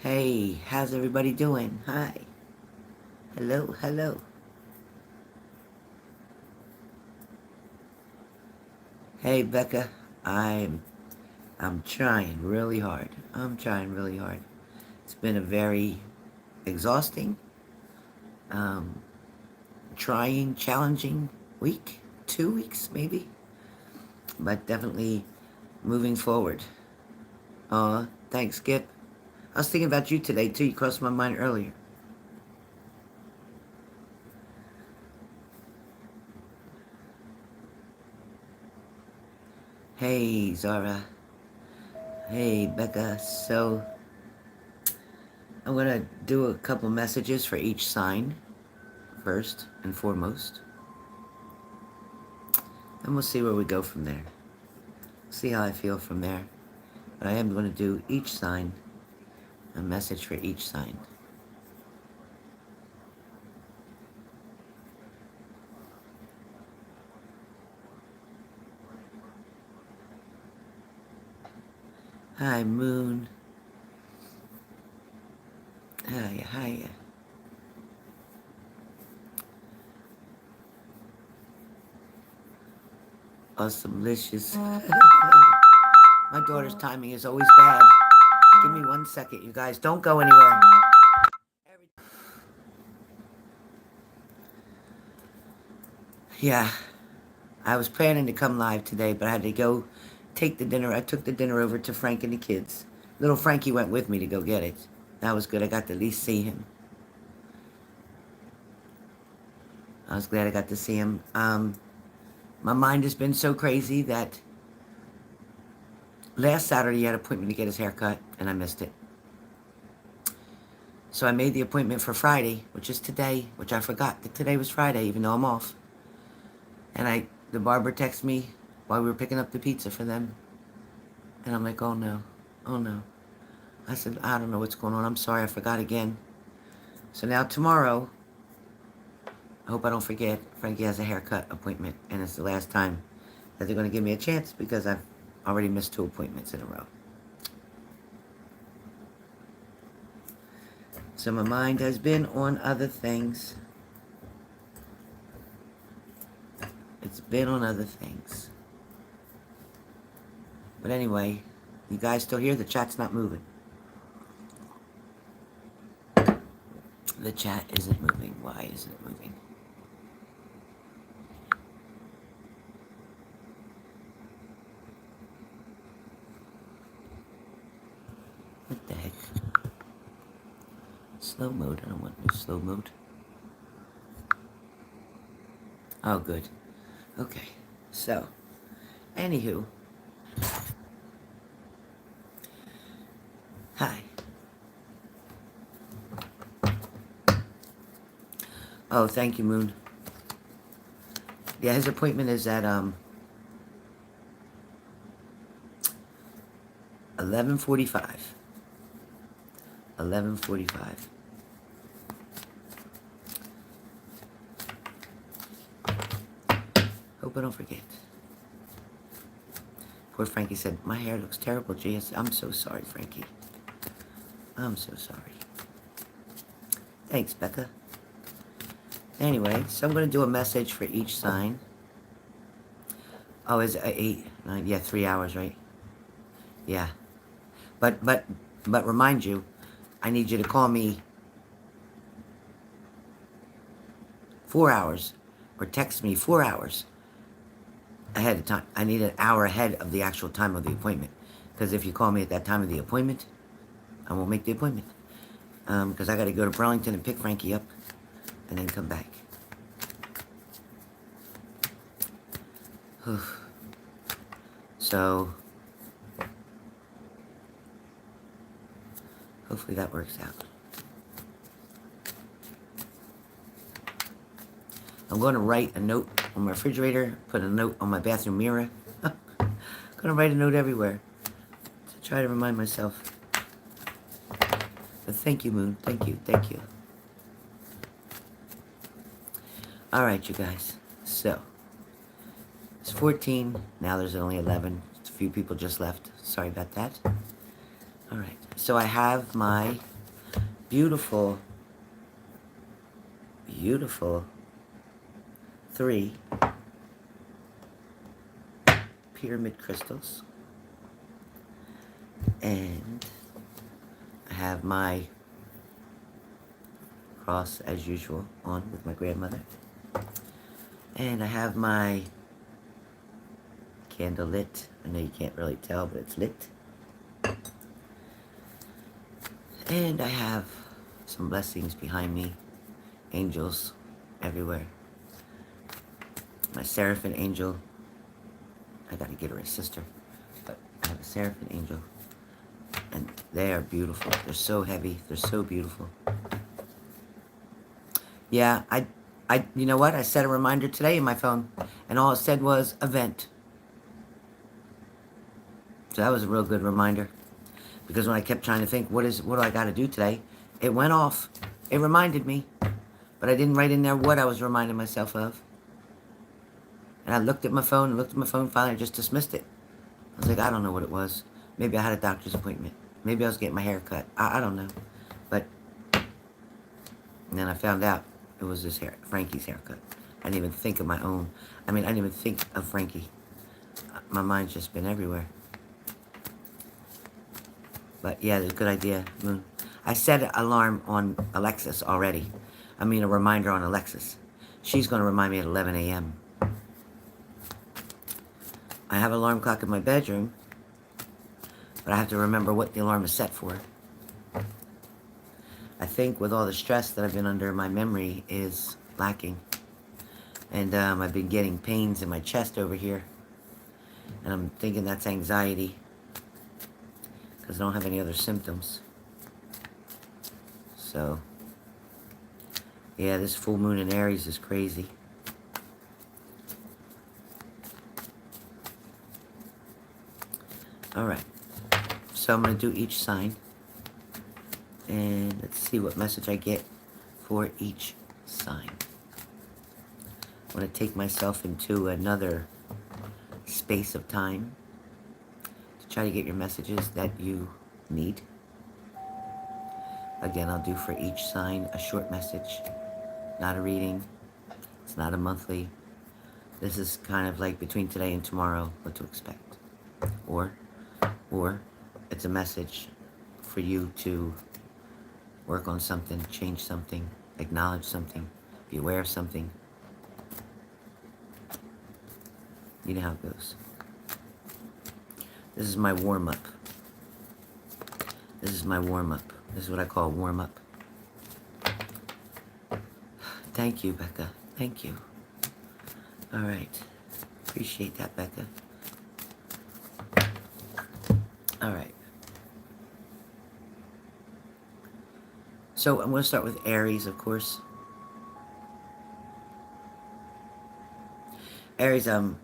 Hey, how's everybody doing? Hi. Hello, hello. Hey, Becca. I'm I'm trying really hard. I'm trying really hard. It's been a very exhausting, um, trying, challenging week. 2 weeks, maybe, but definitely moving forward. Thanks, Skip. I was thinking about you today too. You crossed my mind earlier. Hey, Zara. Hey, Becca. So I'm gonna do a couple messages for each sign first and foremost, and we'll see where we go from there. See how I feel from there. But I am going to do each sign, a message for each sign. Hi, Moon. Hiya, hiya. Awesomelicious. My daughter's timing is always bad. Give me 1 second, you guys. Don't go anywhere. Yeah, I was planning to come live today, but I had to go take the dinner. I took the dinner over to Frank and the kids. Little Frankie went with me to go get it. That was good. I got to at least see him. I was glad I got to see him. My mind has been so crazy that last Saturday he had an appointment to get his hair cut, and I missed it. So I made the appointment for Friday, which is today, which I forgot that today was Friday, even though I'm off. And the barber texted me while we were picking up the pizza for them. And I'm like, oh no, oh no. I said, I don't know what's going on. I'm sorry, I forgot again. So now tomorrow, I hope I don't forget, Frankie has a haircut appointment, and it's the last time that they're going to give me a chance because I've already missed 2 appointments in a row. So my mind has been on other things. It's been on other things. But anyway, you guys still here? The chat's not moving. The chat isn't moving. Why isn't it moving? What the heck? Slow mode. I don't want no slow mode. Oh, good. Okay. So, anywho. Hi. Oh, thank you, Moon. Yeah, his appointment is at 11:45. 11:45. Hope I don't forget. Poor Frankie said, my hair looks terrible, G. I'm so sorry, Frankie. I'm so sorry. Thanks, Becca. Anyway, so I'm going to do a message for each sign. Oh, is it 8, 9? Yeah, 3 hours, right? Yeah. But remind you, I need you to call me 4 hours or text me 4 hours ahead of time. I need an hour ahead of the actual time of the appointment. Because if you call me at that time of the appointment, I won't make the appointment. Because I got to go to Burlington and pick Frankie up and then come back. So, hopefully that works out. I'm going to write a note on my refrigerator, put a note on my bathroom mirror. I'm going to write a note everywhere to try to remind myself. But thank you, Moon. Thank you. Thank you. All right, you guys. So, it's 14. Now there's only 11. A few people just left. Sorry about that. All right. So I have my beautiful, beautiful 3 pyramid crystals. And I have my cross, as usual, on with my grandmother. And I have my candle lit. I know you can't really tell, but it's lit. And I have some blessings behind me. Angels everywhere. My seraphim angel. I gotta get her a sister. But I have a seraphim angel. And they are beautiful. They're so heavy. They're so beautiful. Yeah, you know what? I set a reminder today in my phone, and all it said was event. So that was a real good reminder, because when I kept trying to think, what do I got to do today? It went off. It reminded me, but I didn't write in there what I was reminding myself of. And I looked at my phone, finally I just dismissed it. I was like, I don't know what it was. Maybe I had a doctor's appointment. Maybe I was getting my hair cut. I don't know. But and then I found out it was Frankie's haircut. I didn't even think of my own. I didn't even think of Frankie. My mind's just been everywhere. But yeah, it's a good idea, Moon. I set an alarm on Alexis already. A reminder on Alexis. She's going to remind me at 11 a.m. I have an alarm clock in my bedroom, but I have to remember what the alarm is set for. I think with all the stress that I've been under, my memory is lacking. And I've been getting pains in my chest over here. And I'm thinking that's anxiety, because I don't have any other symptoms. So, yeah, this full moon in Aries is crazy. Alright, so I'm going to do each sign. And let's see what message I get for each sign. I want to take myself into another space of time to try to get your messages that you need. Again, I'll do for each sign a short message, not a reading. It's not a monthly. This is kind of like between today and tomorrow, what to expect. Or it's a message for you to work on something, change something, acknowledge something, be aware of something. You know how it goes. This is my warm-up. This is my warm-up. This is what I call warm-up. Thank you, Becca. Thank you. All right. Appreciate that, Becca. All right. So I'm going to start with Aries, of course. Aries, they're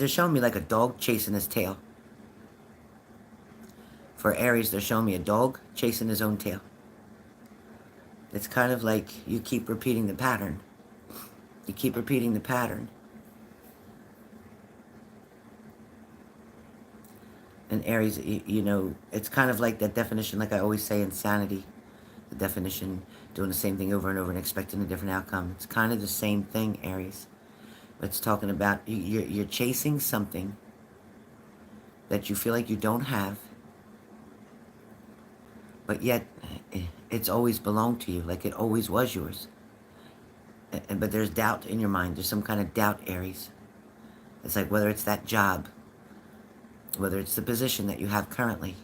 showing me like a dog chasing his tail. For Aries, they're showing me a dog chasing his own tail. It's kind of like you keep repeating the pattern. You keep repeating the pattern. And Aries, you know, it's kind of like that definition, like I always say, insanity. The definition, doing the same thing over and over and expecting a different outcome. It's kind of the same thing, Aries. It's talking about you're chasing something that you feel like you don't have, but yet it's always belonged to you, like it always was yours. But there's doubt in your mind. There's some kind of doubt, Aries. It's like whether it's that job, whether it's the position that you have currently,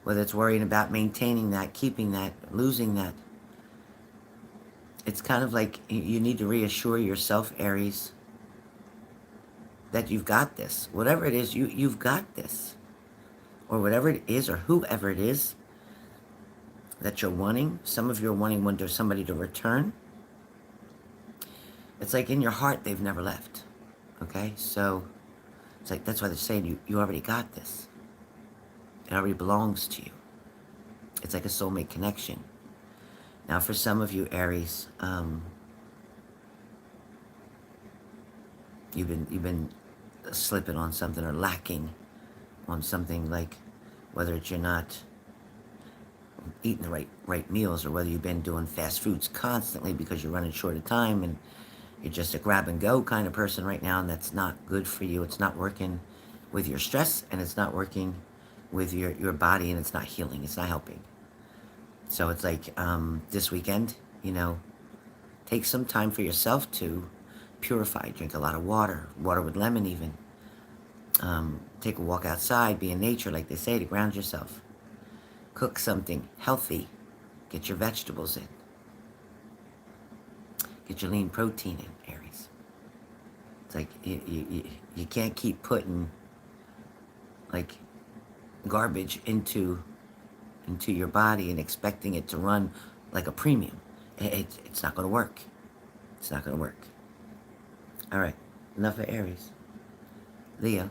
whether it's worrying about maintaining that, keeping that, losing that. It's kind of like you need to reassure yourself, Aries, that you've got this. Whatever it is, you've got this. Or whatever it is, or whoever it is that you're wanting. Some of you are wanting somebody to return. It's like in your heart, they've never left. Okay? So, it's like, that's why they're saying you already got this. It already belongs to you. It's like a soulmate connection. Now, for some of you, Aries, you've been slipping on something or lacking on something, like whether it's you're not eating the right meals, or whether you've been doing fast foods constantly because you're running short of time and you're just a grab and go kind of person right now, and that's not good for you. It's not working with your stress, and it's not working with your body, and it's not healing. It's not helping. So it's like this weekend, take some time for yourself to purify. Drink a lot of water with lemon even. Take a walk outside, be in nature, like they say, to ground yourself. Cook something healthy. Get your vegetables in. Get your lean protein in, Aries. It's like you can't keep putting like garbage into your body and expecting it to run like a premium. It's not going to work. It's not going to work. All right, enough of Aries. Leo.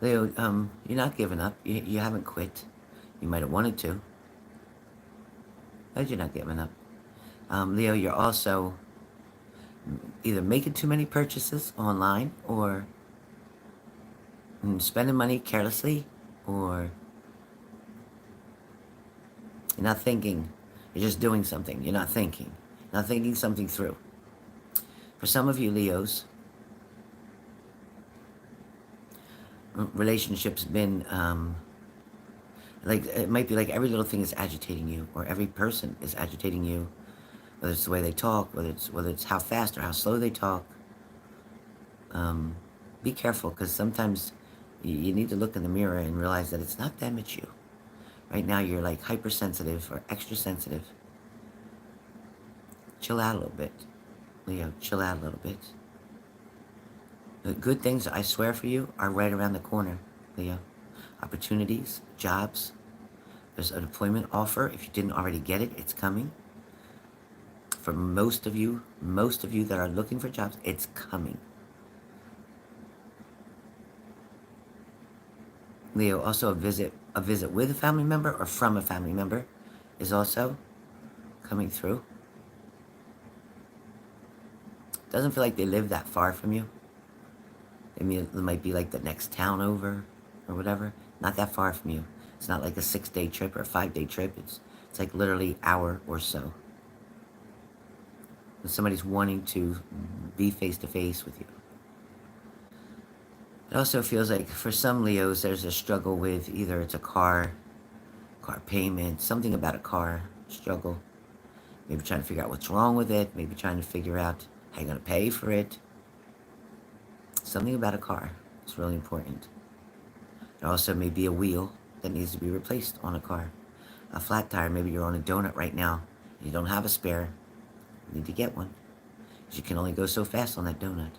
Leo, you're not giving up. You haven't quit. You might have wanted to, but you're not giving up. Leo, you're also either making too many purchases online, or spending money carelessly, or you're not thinking. You're just doing something. You're not thinking. Not thinking something through. For some of you Leos, relationships been like, it might be like every little thing is agitating you, or every person is agitating you, whether it's the way they talk, whether it's how fast or how slow they talk. Be careful, because sometimes you need to look in the mirror and realize that it's not them, it's you. Right now you're like hypersensitive or extra sensitive. Chill out a little bit, Leo. Chill out a little bit. The good things, I swear for you, are right around the corner, Leo. Opportunities, jobs. There's an employment offer. If you didn't already get it, it's coming. For most of you that are looking for jobs, it's coming. Leo, also a visit with a family member or from a family member is also coming through. Doesn't feel like they live that far from you. I mean, it might be like the next town over or whatever. Not that far from you. It's not like a 6-day trip or a 5-day trip. It's like literally hour or so. And somebody's wanting to be face to face with you. It also feels like for some Leos, there's a struggle with either it's a car payment, something about a car struggle. Maybe trying to figure out what's wrong with it. Maybe trying to figure out how you're going to pay for it. Something about a car is really important. There also may be a wheel that needs to be replaced on a car. A flat tire, maybe you're on a donut right now. You don't have a spare. You need to get one, because you can only go so fast on that donut.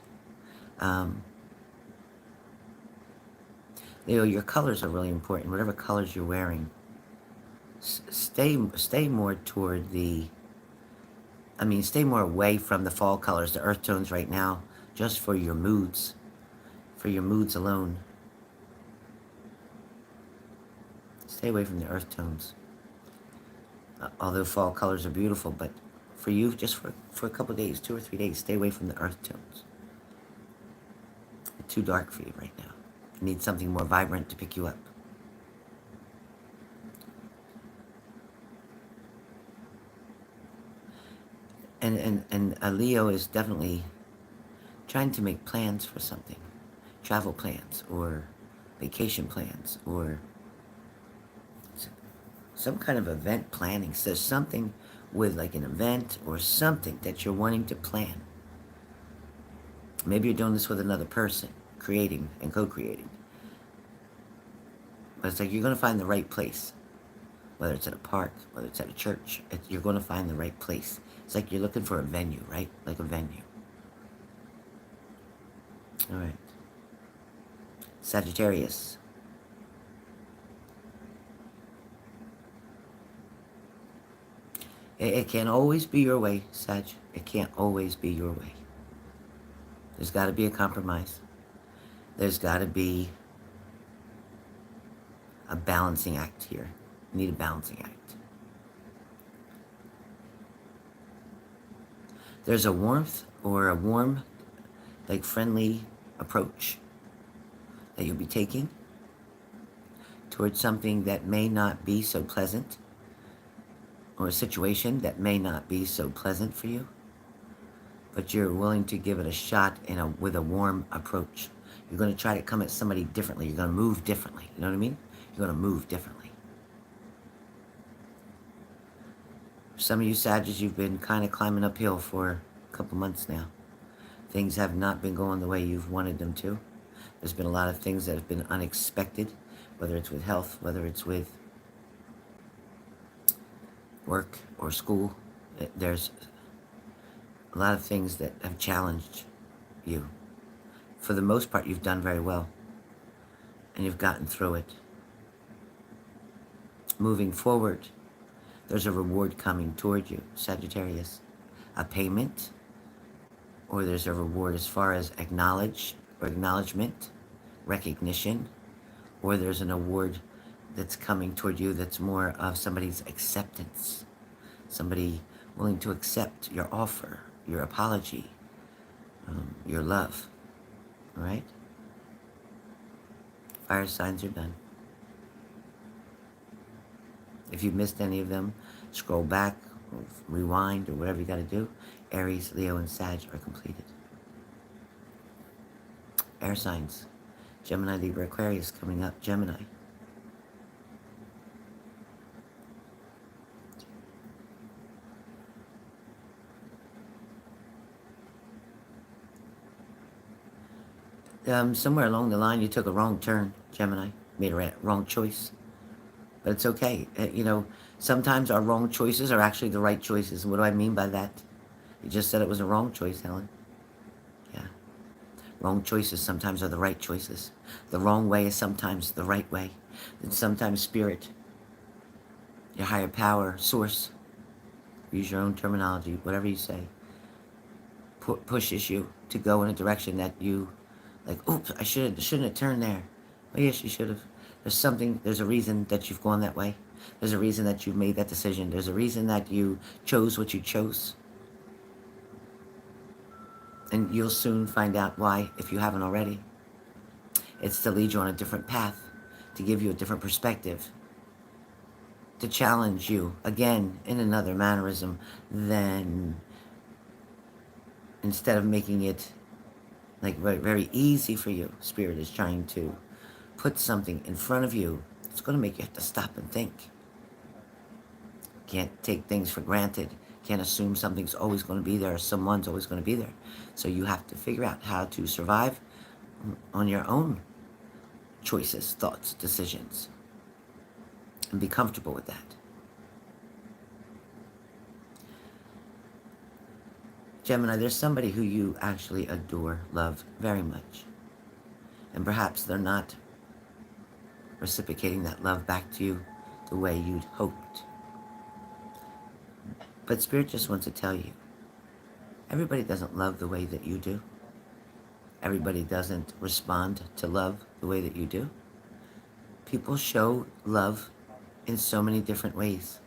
Leo, your colors are really important. Whatever colors you're wearing, stay more toward the, stay more away from the fall colors, the earth tones right now, just for your moods alone. Stay away from the earth tones. Although fall colors are beautiful, but for you, just for a couple of days, 2 or 3 days, stay away from the earth tones. They're too dark for you right now. You need something more vibrant to pick you up. And a Leo is definitely trying to make plans for something. Travel plans, or vacation plans, or some kind of event planning. So there's something with like an event or something that you're wanting to plan. Maybe you're doing this with another person, creating and co-creating. But it's like you're going to find the right place. Whether it's at a park, whether it's at a church, you're going to find the right place. It's like you're looking for a venue, right? Like a venue. All right. Sagittarius. It can't always be your way, Sag. It can't always be your way. There's got to be a compromise. There's got to be a balancing act here. You need a balancing act. There's a warmth or a warm, like friendly approach that you'll be taking towards something that may not be so pleasant, or a situation that may not be so pleasant for you, but you're willing to give it a shot with a warm approach. You're going to try to come at somebody differently. You're going to move differently. You know what I mean? You're going to move differently. Some of you Sagittarius, you've been kind of climbing uphill for a couple months now. Things have not been going the way you've wanted them to. There's been a lot of things that have been unexpected, whether it's with health, whether it's with work or school. There's a lot of things that have challenged you. For the most part, you've done very well, and you've gotten through it. Moving forward, there's a reward coming toward you, Sagittarius. A payment, or there's a reward as far as acknowledgement, recognition, or there's an award that's coming toward you that's more of somebody's acceptance, somebody willing to accept your offer, your apology, your love. All right? Fire signs are done. If you missed any of them, scroll back, or rewind, or whatever you got to do. Aries, Leo, and Sag are completed. Air signs. Gemini, Libra, Aquarius coming up. Gemini. Somewhere along the line, you took a wrong turn, Gemini. Made a wrong choice. But it's okay. Sometimes our wrong choices are actually the right choices. And what do I mean by that? You just said it was a wrong choice, Helen. Yeah. Wrong choices sometimes are the right choices. The wrong way is sometimes the right way. And sometimes spirit, your higher power, source, use your own terminology, whatever you say, pushes you to go in a direction that you, like, oops, I shouldn't have turned there. Oh, yes, you should have. There's a reason that you've gone that way. There's a reason that you've made that decision. There's a reason that you chose what you chose. And you'll soon find out why, if you haven't already. It's to lead you on a different path, to give you a different perspective, to challenge you, again, in another mannerism, than instead of making it like very, very easy for you. Spirit is trying to put something in front of you. It's going to make you have to stop and think. Can't take things for granted. Can't assume something's always going to be there or someone's always going to be there. So you have to figure out how to survive on your own choices, thoughts, decisions, and be comfortable with that. Gemini, there's somebody who you actually adore, love very much. And perhaps they're not reciprocating that love back to you the way you'd hoped. But Spirit just wants to tell you, everybody doesn't love the way that you do. Everybody doesn't respond to love the way that you do. People show love in so many different ways.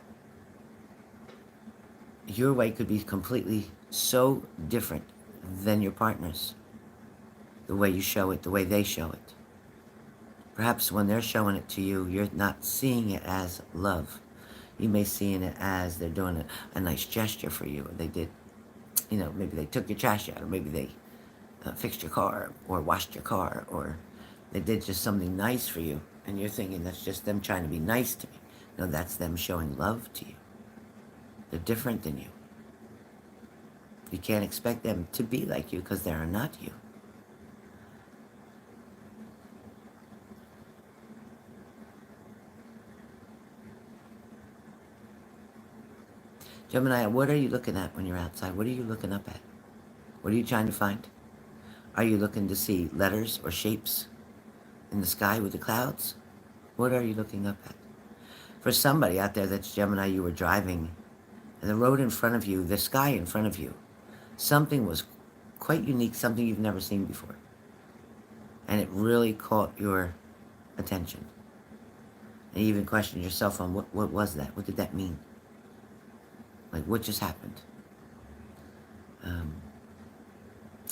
Your way could be completely so different than your partner's. The way you show it, the way they show it. Perhaps when they're showing it to you, you're not seeing it as love. You may see it as they're doing a nice gesture for you. Or they did, maybe they took your trash out, or maybe they fixed your car, or washed your car, or they did just something nice for you. And you're thinking that's just them trying to be nice to me. No, that's them showing love to you. They're different than you. You can't expect them to be like you because they are not you. Gemini, what are you looking at when you're outside? What are you looking up at? What are you trying to find? Are you looking to see letters or shapes in the sky with the clouds? What are you looking up at? For somebody out there that's Gemini, you were driving, and the road in front of you, the sky in front of you, something was quite unique, something you've never seen before. And it really caught your attention. And you even questioned yourself on what was that? What did that mean? Like, what just happened?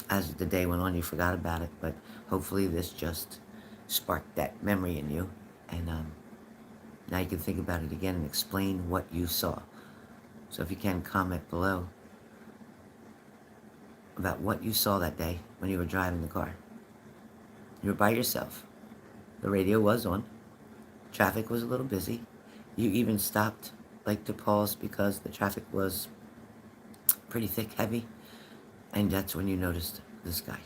as the day went on, you forgot about it, but hopefully this just sparked that memory in you, and now you can think about it again and explain what you saw. So if you can, comment below about what you saw that day when you were driving the car. You were by yourself. The radio was on. Traffic was a little busy. You even stopped, like, to pause because the traffic was pretty thick, heavy, and that's when you noticed this guy.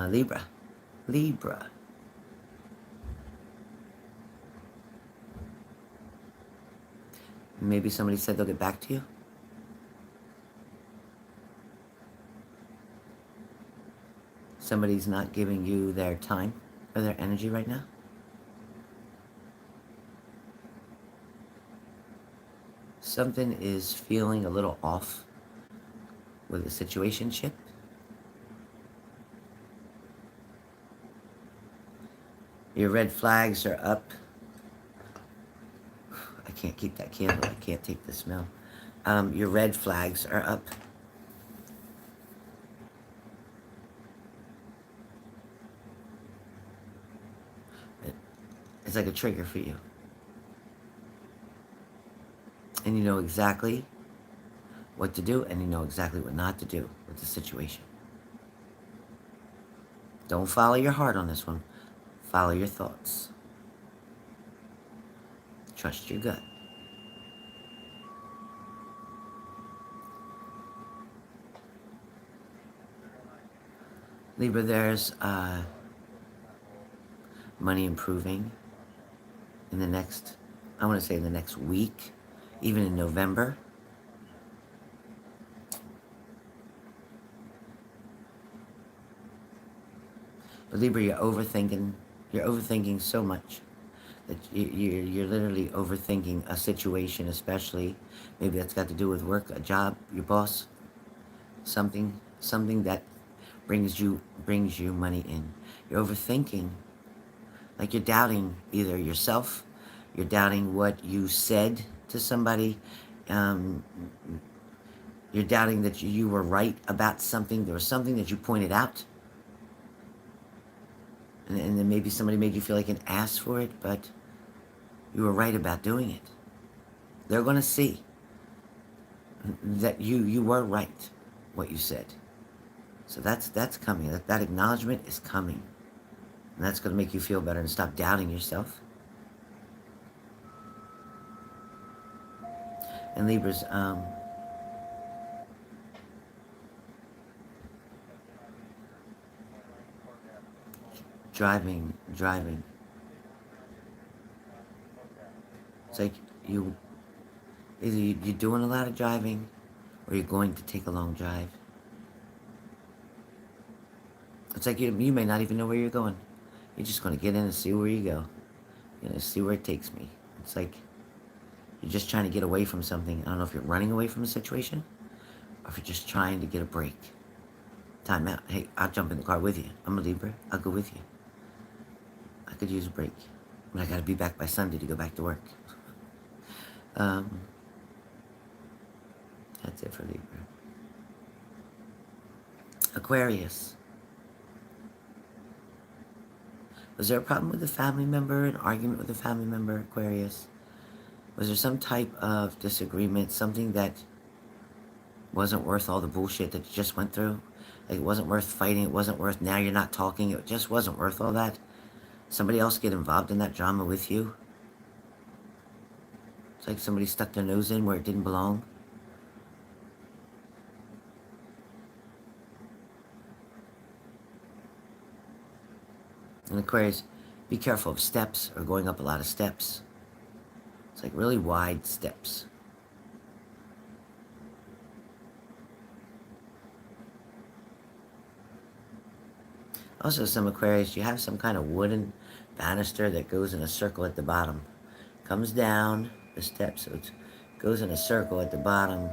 Libra. Libra. Maybe somebody said they'll get back to you. Somebody's not giving you their time or their energy right now. Something is feeling a little off with the situationship. Your red flags are up. I can't keep that candle. I can't take the smell. Your red flags are up. It's like a trigger for you. And you know exactly what to do, and you know exactly what not to do with the situation. Don't follow your heart on this one. Follow your thoughts. Trust your gut. Libra, there's money improving in the next, I want to say in the next week, even in November. But Libra, you're overthinking so much that you're literally overthinking a situation, especially maybe that's got to do with work, a job, your boss, something that brings you money in. You're overthinking, like you're doubting either yourself, you're doubting what you said to somebody, you're doubting that you were right about something. There was something that you pointed out, and then maybe somebody made you feel like an ass for it, but you were right about doing it. They're going to see that you were right, what you said. So that's coming. That acknowledgement is coming. And that's going to make you feel better and stop doubting yourself. And Libras, driving. It's like either you're doing a lot of driving or you're going to take a long drive. It's like you may not even know where you're going. You're just going to get in and see where you go. You're going to see where it takes me. It's like you're just trying to get away from something. I don't know if you're running away from a situation or if you're just trying to get a break. Time out. Hey, I'll jump in the car with you. I'm a Libra. I'll go with you. I could use a break. But I got to be back by Sunday to go back to work. That's it for Libra. Aquarius. Was there a problem with a family member, an argument with a family member, Aquarius? Was there some type of disagreement, something that wasn't worth all the bullshit that you just went through? Like, it wasn't worth fighting, it wasn't worth now you're not talking, it just wasn't worth all that? Somebody else get involved in that drama with you? It's like somebody stuck their nose in where it didn't belong. And Aquarius, be careful of steps or going up a lot of steps. It's like really wide steps. Also, some Aquarius, you have some kind of wooden banister that goes in a circle at the bottom. Comes down the steps, so it goes in a circle at the bottom.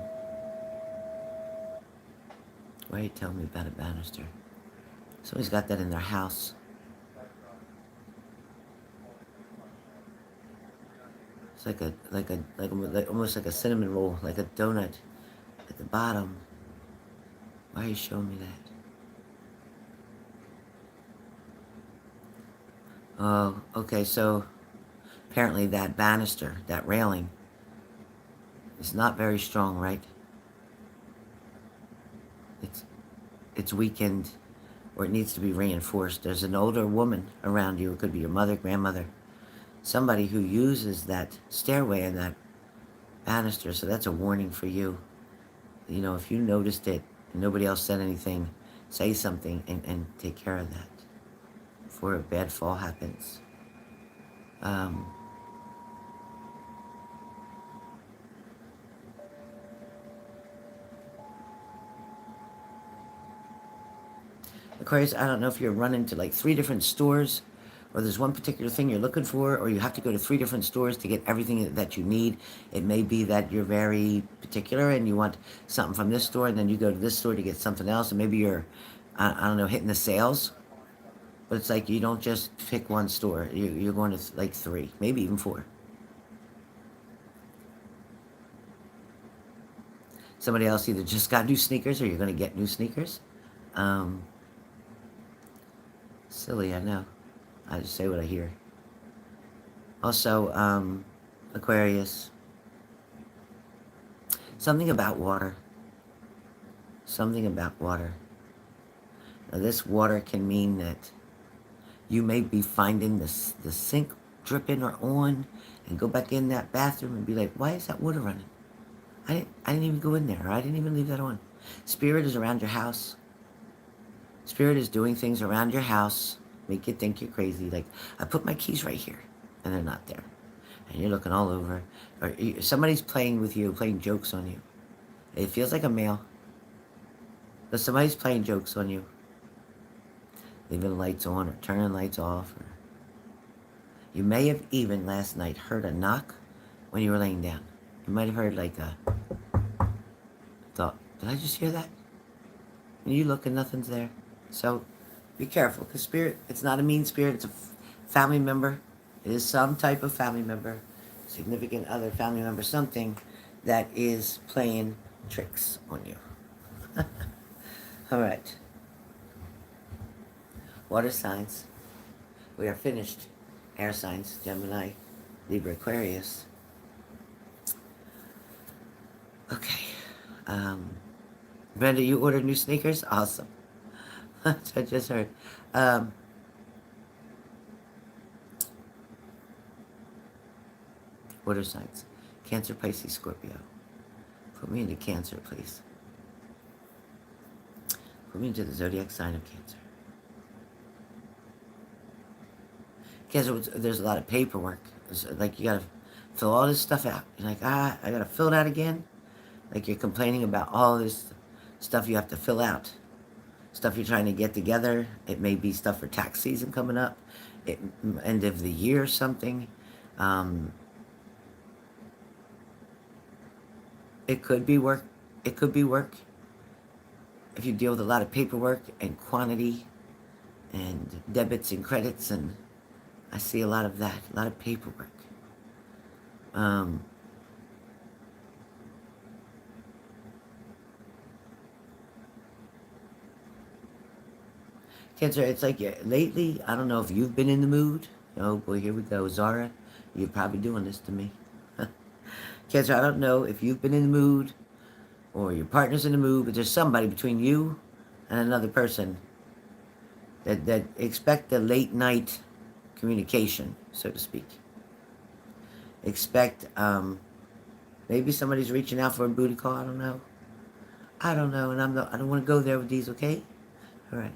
Why are you telling me about a banister? Somebody's got that in their house. It's like almost like a cinnamon roll, like a donut at the bottom. Why are you showing me that? Oh, okay, so apparently that banister, that railing, is not very strong, right? It's it's weakened, or it needs to be reinforced. There's an older woman around you. It could be your mother, grandmother, somebody who uses that stairway and that banister. So that's a warning for you. You know, if you noticed it and nobody else said anything, say something and take care of that before a bad fall happens. Um, Aquarius, I don't know if you're running to like 3 different stores, or there's one particular thing you're looking for, or you have to go to 3 different stores to get everything that you need. It may be that you're very particular and you want something from this store, and then you go to this store to get something else, and maybe you're, I don't know, hitting the sales. But it's like you don't just pick one store. You're going to like 3, maybe even 4. Somebody else either just got new sneakers or you're going to get new sneakers. Um, Silly, I know. I just say what I hear. Also, Aquarius, something about water. Something about water. Now, this water can mean that you may be finding the sink dripping or on, and go back in that bathroom and be like, why is that water running? I didn't even go in there, or I didn't even leave that on. Spirit is around your house. Spirit is doing things around your house, make you think you're crazy. Like, I put my keys right here, and they're not there. And you're looking all over. Or somebody's playing with you, playing jokes on you. It feels like a male. But somebody's playing jokes on you. Leaving lights on or turning lights off. Or you may have even last night heard a knock when you were laying down. You might have heard like a thought, did I just hear that? And you look and nothing's there. So be careful, because spirit, it's not a mean spirit, it's a family member. It is some type of family member, significant other, family member, something that is playing tricks on you. All right. Water signs. We are finished. Air signs, Gemini, Libra, Aquarius. Okay. Brenda, you ordered new sneakers? Awesome. That's what I just heard. Water signs. Cancer, Pisces, Scorpio. Put me into Cancer, please. Put me into the zodiac sign of Cancer. Cancer, there's a lot of paperwork. It's like you gotta fill all this stuff out. You're like, I gotta fill it out again? Like you're complaining about all this stuff you have to fill out. Stuff you're trying to get together. It may be stuff for tax season coming up. End of the year or something. It could be work. It could be work. If you deal with a lot of paperwork and quantity and debits and credits, and I see a lot of that, a lot of paperwork. Cancer, it's like lately, I don't know if you've been in the mood. Oh boy, here we go. Zara, you're probably doing this to me. Cancer, I don't know if you've been in the mood or your partner's in the mood, but there's somebody between you and another person that expect the late night communication, so to speak. Expect, maybe somebody's reaching out for a booty call, I don't know. I don't know, and I don't want to go there with these, okay? All right.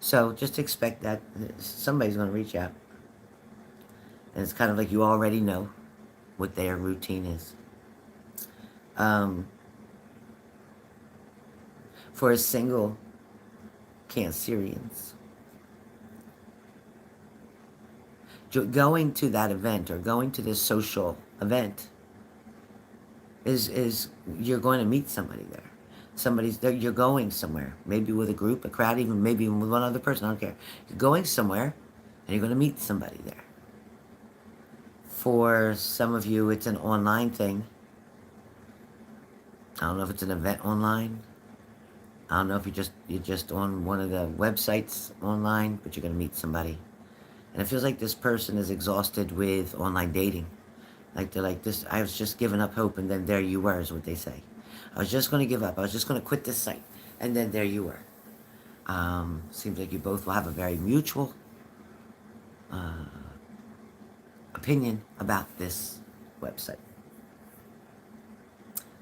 So just expect that somebody's going to reach out. And it's kind of like you already know what their routine is. For a single Cancerians, going to that event or going to this social event is you're going to meet somebody there. Somebody's there. You're going somewhere, maybe with a group, a crowd, even maybe even with one other person. I don't care. You're going somewhere, and you're going to meet somebody there. For some of you, it's an online thing. I don't know if it's an event online. I don't know if you're just on one of the websites online, but you're gonna meet somebody. And it feels like this person is exhausted with online dating. Like they're like this. I was just giving up hope, and then there you were, is what they say. I was just gonna give up. I was just gonna quit this site, and then there you were. Seems like you both will have a very mutual uh, opinion about this website.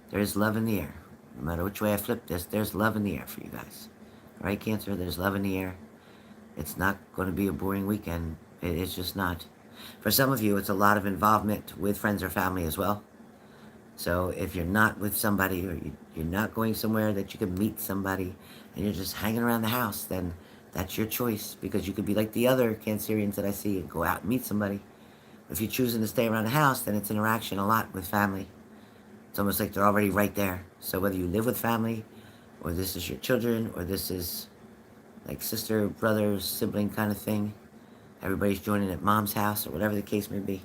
There is love in the air. No matter which way I flip this, there's love in the air for you guys. All right, Cancer, there's love in the air. It's not going to be a boring weekend. It's just not. For some of you, it's a lot of involvement with friends or family as well. So if you're not with somebody, or you're not going somewhere that you can meet somebody, and you're just hanging around the house, then that's your choice, because you could be like the other Cancerians that I see and go out and meet somebody. If you're choosing to stay around the house, then it's interaction a lot with family. It's almost like they're already right there. So whether you live with family, or this is your children, or this is like sister, brother, sibling kind of thing, everybody's joining at mom's house, or whatever the case may be,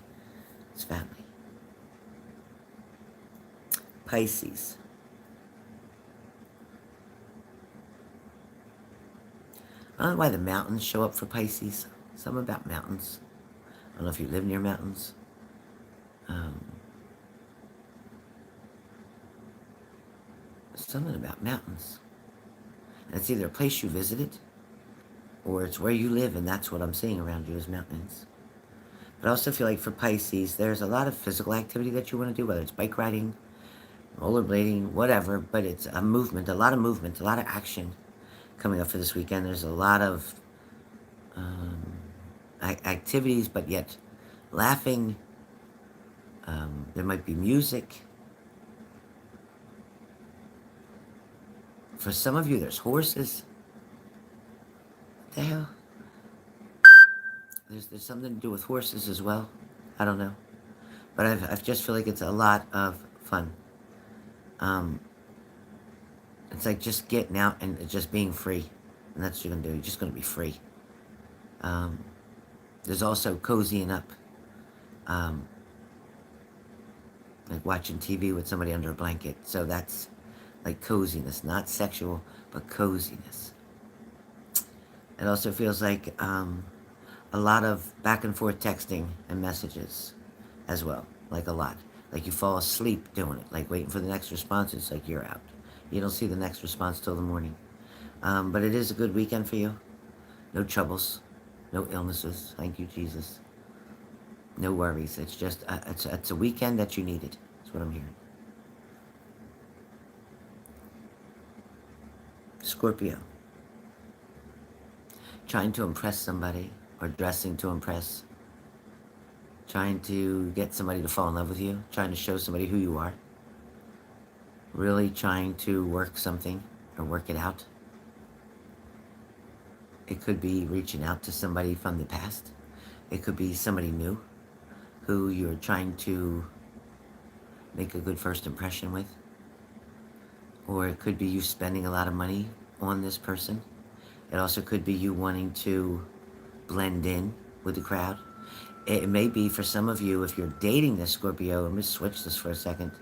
it's family. Pisces. I don't know why the mountains show up for Pisces. Something about mountains. I don't know if you live near mountains. Something about mountains. And it's either a place you visited, or it's where you live, and that's what I'm seeing around you is mountains. But I also feel like for Pisces, there's a lot of physical activity that you want to do, whether it's bike riding, rollerblading, whatever, but it's a movement, a lot of action coming up for this weekend. There's a lot of activities, but yet laughing. There might be music. For some of you, there's horses. What the hell? There's something to do with horses as well. I don't know. But I just feel like it's a lot of fun. It's like just getting out and just being free. And that's what you're going to do. You're just going to be free. There's also cozying up. Like watching TV with somebody under a blanket. So that's like coziness. Not sexual, but coziness. It also feels like a lot of back and forth texting and messages as well. Like a lot. Like you fall asleep doing it. Like waiting for the next response. It's like you're out. You don't see the next response till the morning. But it is a good weekend for you. No troubles. No illnesses. Thank you, Jesus. No worries. It's just, it's a weekend that you needed. That's what I'm hearing. Scorpio. Trying to impress somebody, or dressing to impress. Trying to get somebody to fall in love with you. Trying to show somebody who you are. Really trying to work something, or work it out. It could be reaching out to somebody from the past. It could be somebody new who you're trying to make a good first impression with. Or it could be you spending a lot of money on this person. It also could be you wanting to blend in with the crowd. It may be for some of you, if you're dating this Scorpio, let me switch this for a second,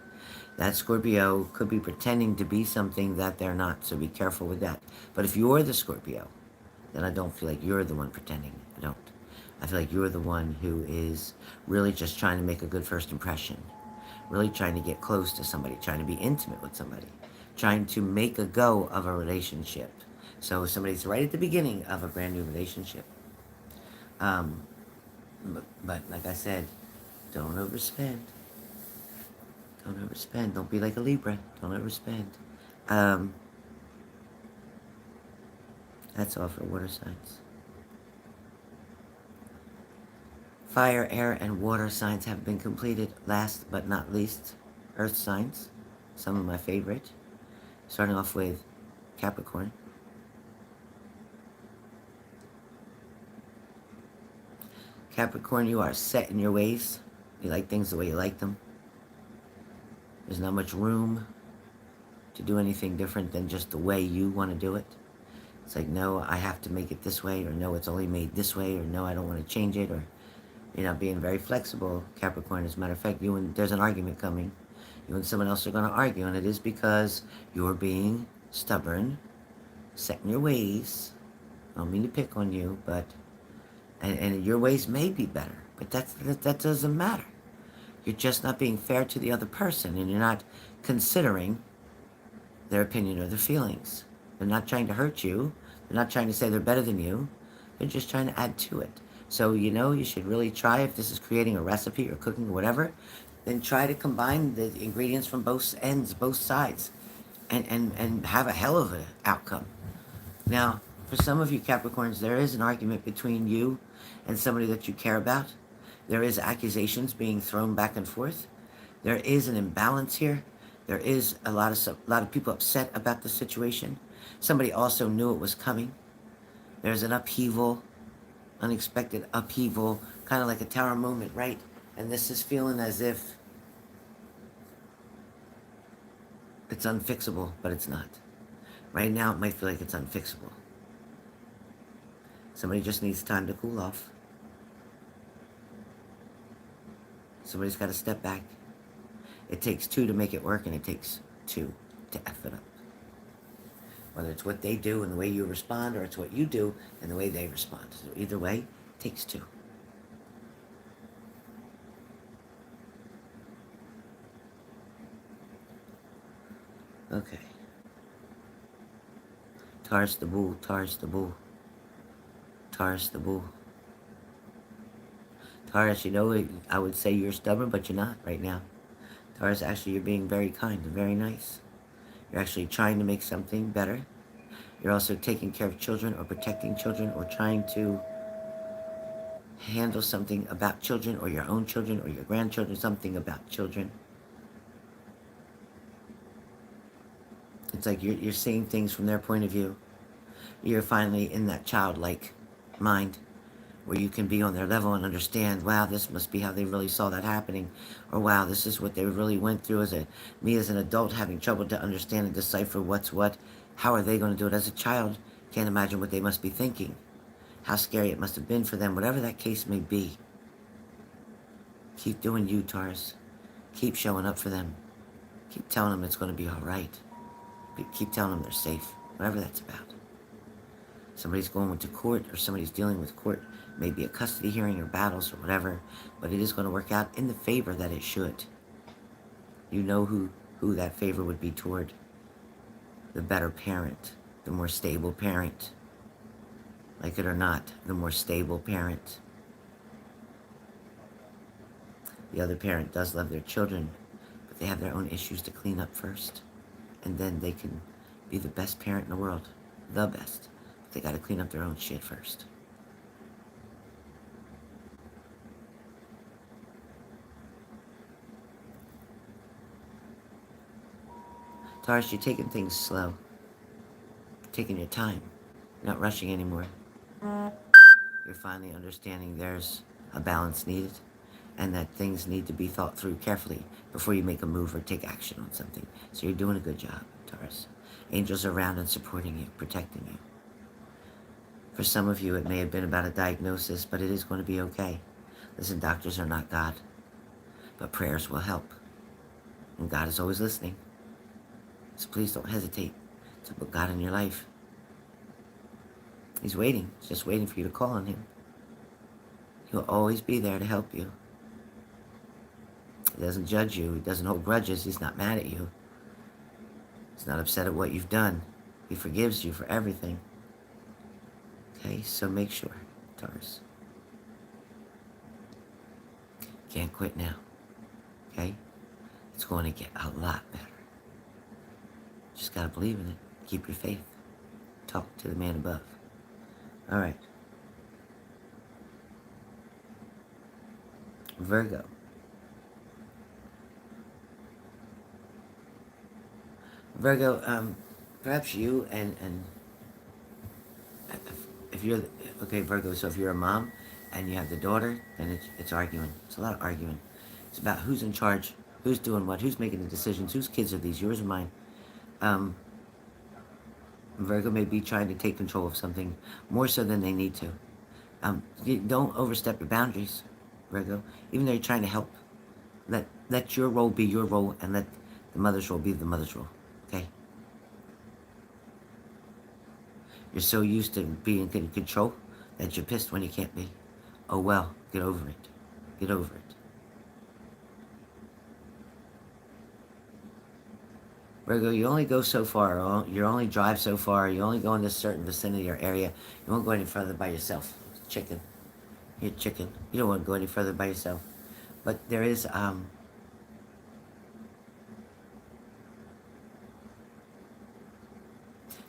that Scorpio could be pretending to be something that they're not, so be careful with that. But if you're the Scorpio, then I don't feel like you're the one pretending. I don't. I feel like you're the one who is really just trying to make a good first impression. Really trying to get close to somebody, trying to be intimate with somebody, trying to make a go of a relationship. So somebody's right at the beginning of a brand new relationship. But like I said, don't overspend. Don't overspend. Don't be like a Libra. Don't overspend. That's all for water signs. Fire, air, and water signs have been completed. Last but not least, earth signs. Some of my favorite. Starting off with Capricorn. Capricorn, you are set in your ways. You like things the way you like them. There's not much room to do anything different than just the way you want to do it. It's like, no, I have to make it this way, or no, it's only made this way, or no, I don't want to change it, or you're not being very flexible, Capricorn. As a matter of fact, there's an argument coming. You and someone else are going to argue, and it is because you're being stubborn set in your ways. I don't mean to pick on you, but and your ways may be better, but that doesn't matter. You're just not being fair to the other person, and you're not considering their opinion or their feelings. They're not trying to hurt you. They're not trying to say they're better than you. They're just trying to add to it. So, you should really try, if this is creating a recipe or cooking or whatever, then try to combine the ingredients from both ends, both sides, and have a hell of an outcome. Now, for some of you Capricorns, there is an argument between you and somebody that you care about. There is accusations being thrown back and forth. There is an imbalance here. There is a lot of people upset about the situation. Somebody also knew it was coming. There's an upheaval, unexpected upheaval, kind of like a tower moment, right? And this is feeling as if it's unfixable, but it's not. Right now, it might feel like it's unfixable. Somebody just needs time to cool off. Somebody's got to step back. It takes two to make it work, and it takes two to F it up. Whether it's what they do and the way you respond, or it's what you do and the way they respond. So either way, it takes two. Okay. Taurus the Bull, Taurus the Bull. Taurus the Bull. Taurus, I would say you're stubborn, but you're not right now. Taurus, actually, you're being very kind and very nice. You're actually trying to make something better. You're also taking care of children or protecting children or trying to handle something about children or your own children or your grandchildren, something about children. It's like you're seeing things from their point of view. You're finally in that childlike mind where you can be on their level and understand, wow, this must be how they really saw that happening, or wow, this is what they really went through me as an adult having trouble to understand and decipher what's what. How are they going to do it as a child? Can't imagine what they must be thinking. How scary it must have been for them, whatever that case may be. Keep doing you, Taurus. Keep showing up for them. Keep telling them it's going to be all right. Keep telling them they're safe, whatever that's about. Somebody's going to court, or somebody's dealing with court, maybe a custody hearing or battles or whatever, but it is going to work out in the favor that it should. You know who that favor would be toward. The better parent, the more stable parent. Like it or not, the more stable parent. The other parent does love their children, but they have their own issues to clean up first. And then they can be the best parent in the world. The best. But they got to clean up their own shit first. Taurus, you're taking things slow. You're taking your time. You're not rushing anymore. You're finally understanding there's a balance needed, and that things need to be thought through carefully before you make a move or take action on something. So you're doing a good job, Taurus. Angels are around and supporting you, protecting you. For some of you, it may have been about a diagnosis, but it is going to be okay. Listen, doctors are not God, but prayers will help. And God is always listening. So please don't hesitate to put God in your life. He's waiting. He's just waiting for you to call on him. He'll always be there to help you. He doesn't judge you. He doesn't hold grudges. He's not mad at you. He's not upset at what you've done. He forgives you for everything. Okay, so make sure, Taurus. Can't quit now. Okay? It's going to get a lot better. Just gotta believe in it. Keep your faith. Talk to the man above. All right. Virgo. Virgo, perhaps you and if you're, okay, Virgo, so if you're a mom and you have the daughter, then it's arguing. It's a lot of arguing. It's about who's in charge, who's doing what, who's making the decisions, whose kids are these, yours or mine. Virgo may be trying to take control of something more so than they need to. Don't overstep your boundaries, Virgo. Even though you're trying to help, let your role be your role, and let the mother's role be the mother's role. Okay? You're so used to being in control that you're pissed when you can't be. Oh well, get over it. Get over it. Virgo, you only go so far. You only drive so far. You only go in this certain vicinity or area. You won't go any further by yourself. Chicken. You're chicken. You don't want to go any further by yourself. But there is,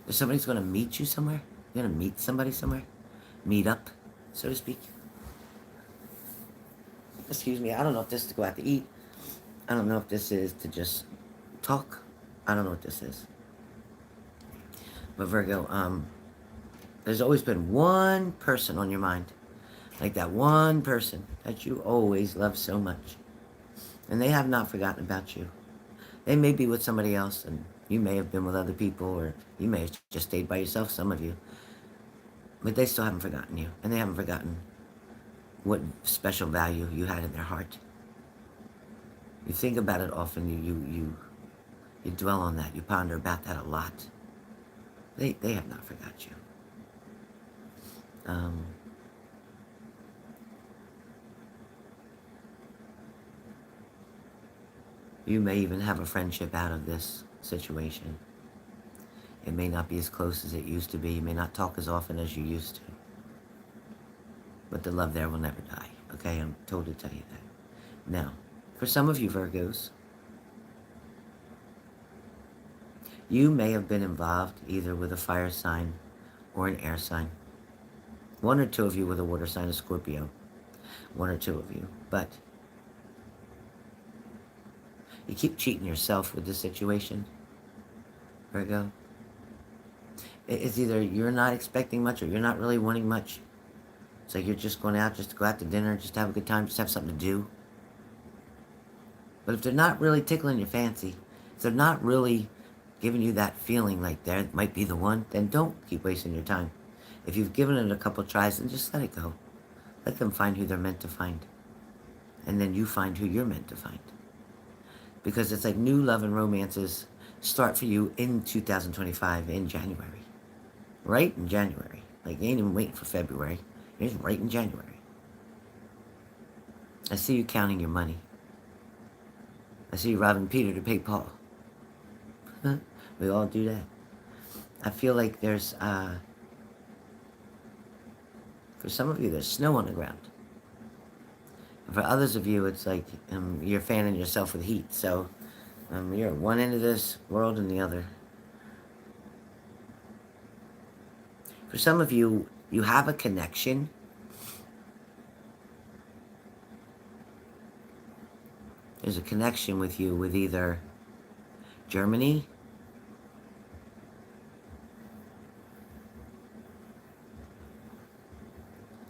if somebody's going to meet you somewhere, you're going to meet somebody somewhere, meet up, so to speak. Excuse me, I don't know if this is to go out to eat. I don't know if this is to just talk. I don't know what this is. But Virgo, there's always been one person on your mind. Like that one person that you always love so much. And they have not forgotten about you. They may be with somebody else, and you may have been with other people, or you may have just stayed by yourself, some of you. But they still haven't forgotten you, and they haven't forgotten what special value you had in their heart. You think about it often, you dwell on that, you ponder about that a lot. They have not forgot you. You may even have a friendship out of this situation. It may not be as close as it used to be. You may not talk as often as you used to. But the love there will never die. Okay, I'm told to tell you that. Now, for some of you Virgos, you may have been involved either with a fire sign or an air sign. One or two of you with a water sign, a Scorpio. One or two of you. But you keep cheating yourself with this situation, Virgo. It's either you're not expecting much or you're not really wanting much. It's like you're just going out just to go out to dinner, just to have a good time, just have something to do. But if they're not really tickling your fancy, if they're not really giving you that feeling like there might be the one, then don't keep wasting your time. If you've given it a couple tries, then just let it go. Let them find who they're meant to find. And then you find who you're meant to find. Because it's like new love and romances start for you in 2025 in January. Right in January. Like you ain't even waiting for February. You're just right in January. I see you counting your money. I see you robbing Peter to pay Paul. We all do that. I feel like there's, for some of you, there's snow on the ground. For others of you, it's like you're fanning yourself with heat. So you're at one end of this world and the other. For some of you, you have a connection. There's a connection with you with either Germany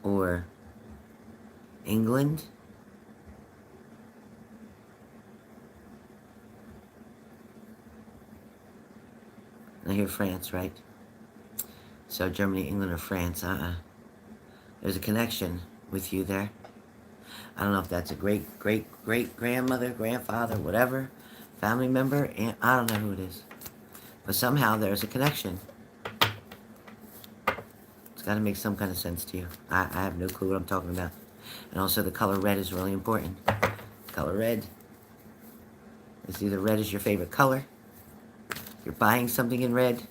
or England. I hear France, right? So Germany, England, or France. There's a connection with you there. I don't know if that's a great-great-great-grandmother, grandfather, whatever, family member, and I don't know who it is. But somehow there's a connection. It's got to make some kind of sense to you. I have no clue what I'm talking about. And also the color red is really important. Color red. It's either red is your favorite color, you're buying something in red,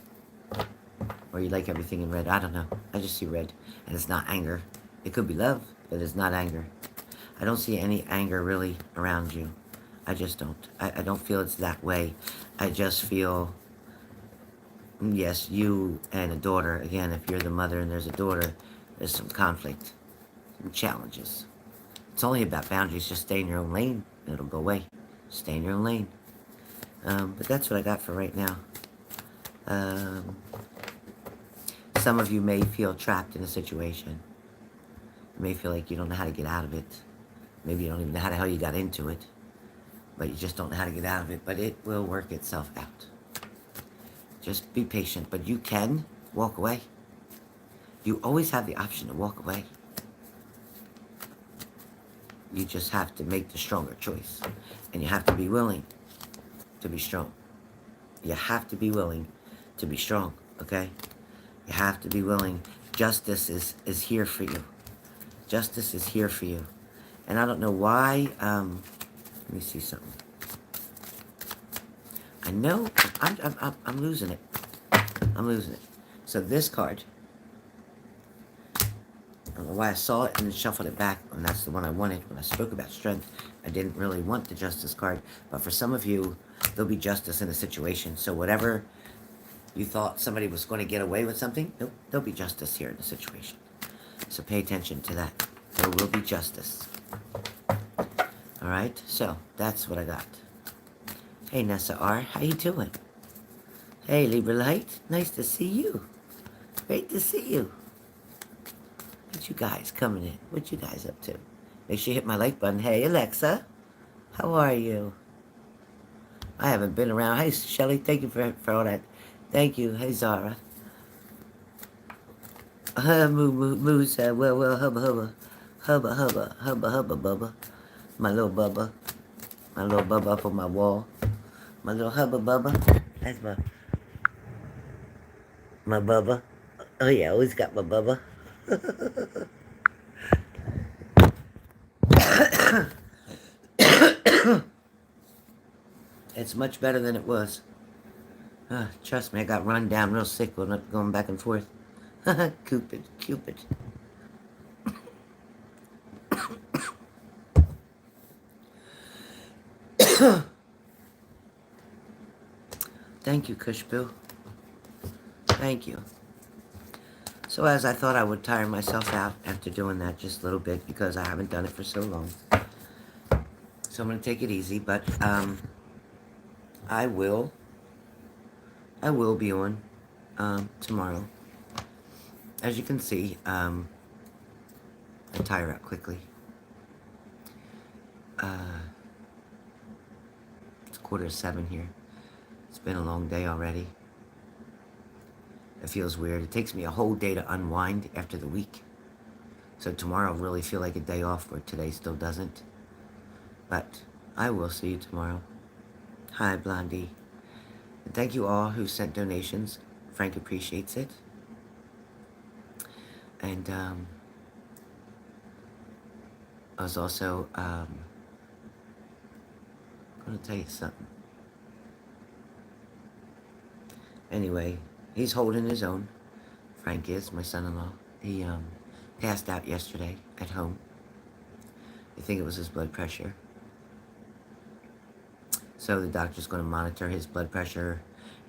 or you like everything in red. I don't know. I just see red. And it's not anger. It could be love, but it's not anger. I don't see any anger really around you. I just don't. I don't feel it's that way. I just feel, yes, you and a daughter. Again, if you're the mother and there's a daughter, there's some conflict, some challenges. It's only about boundaries. Just stay in your own lane and it'll go away. Stay in your own lane. But that's what I got for right now. Some of you may feel trapped in a situation. You may feel like you don't know how to get out of it. Maybe you don't even know how the hell you got into it. But you just don't know how to get out of it. But it will work itself out. Just be patient. But you can walk away. You always have the option to walk away. You just have to make the stronger choice. And you have to be willing to be strong. You have to be willing to be strong, okay? You You have to be willing. Justice is here for you. Justice is here for you. And I don't know why, let me see something. I know, I'm losing it. I'm losing it. So this card, I don't know why I saw it and then shuffled it back, and that's the one I wanted. When I spoke about strength, I didn't really want the justice card, but for some of you, there'll be justice in a situation. So whatever you thought somebody was going to get away with something, nope, there'll be justice here in the situation. So pay attention to that. There will be justice. All right, so that's what I got. Hey, Nessa R, how you doing? Hey, Libra Light, nice to see you. Great to see you. What you guys coming in? What you guys up to? Make sure you hit my like button. Hey, Alexa, how are you? I haven't been around. Hey, Shelly, thank you for all that. Thank you. Hey, Zara. Moo said, well, hubba, hubba. Hubba, hubba, hubba, hubba, bubba. My little bubba. My little bubba up on my wall. My little hubba bubba. That's my bubba. Oh yeah, always got my bubba. It's much better than it was. Trust me, I got run down real sick going back and forth. Cupid, Cupid. Thank you, Kushboo. Thank you. So as I thought I would tire myself out after doing that just a little bit because I haven't done it for so long. So I'm going to take it easy, but I will be on tomorrow. As you can see, I tire out quickly. It's 6:45 here. It's been a long day already. It feels weird. It takes me a whole day to unwind after the week. So tomorrow will really feel like a day off where today still doesn't. But I will see you tomorrow. Hi, Blondie. And thank you all who sent donations. Frank appreciates it. And I was also going to tell you something. Anyway, he's holding his own. Frank is, my son-in-law. He passed out yesterday at home. I think it was his blood pressure. So the doctor's going to monitor his blood pressure.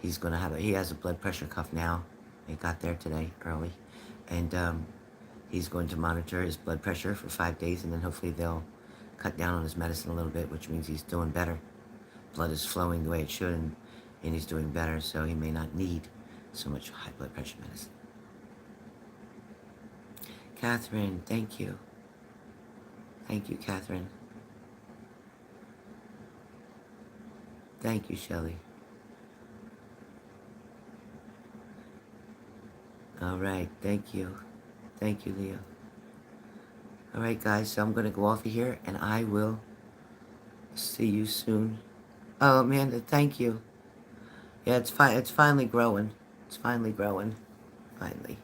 He's going to he has a blood pressure cuff now. It got there today early. And he's going to monitor his blood pressure for 5 days, and then hopefully they'll cut down on his medicine a little bit, which means he's doing better. Blood is flowing the way it should, and he's doing better, so he may not need so much high blood pressure medicine. Catherine, thank you. Thank you, Catherine. Thank you, Shelley. All right, thank you. Thank you, Leo. All right, guys, so I'm going to go off of here, and I will see you soon. Oh, Amanda, thank you. Yeah, it's fine. It's finally growing. It's finally growing. Finally.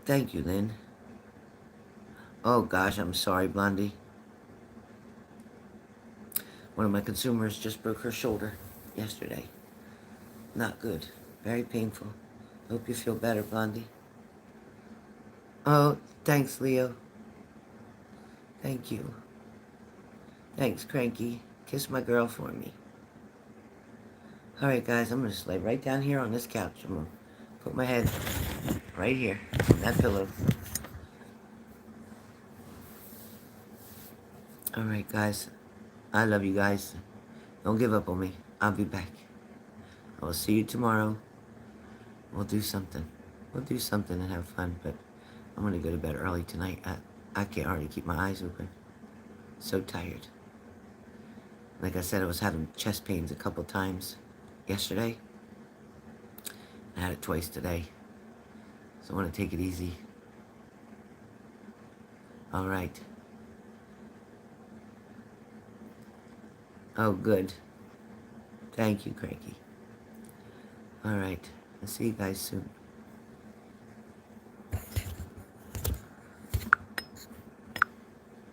Thank you, Lynn. Oh, gosh, I'm sorry, Blondie. One of my consumers just broke her shoulder yesterday. Not good. Very painful. Hope you feel better, Blondie. Oh, thanks, Leo. Thank you. Thanks, Cranky. Kiss my girl for me. Alright, guys, I'm going to just lay right down here on this couch. I'm going to put my head right here on that pillow. Alright, guys. I love you guys. Don't give up on me. I'll be back. I will see you tomorrow. We'll do something. We'll do something and have fun, but I'm going to go to bed early tonight. I can't hardly keep my eyes open. So tired. Like I said, I was having chest pains a couple times yesterday. I had it twice today. So I want to take it easy. All right. Oh, good. Thank you, Cranky. All right. I'll see you guys soon.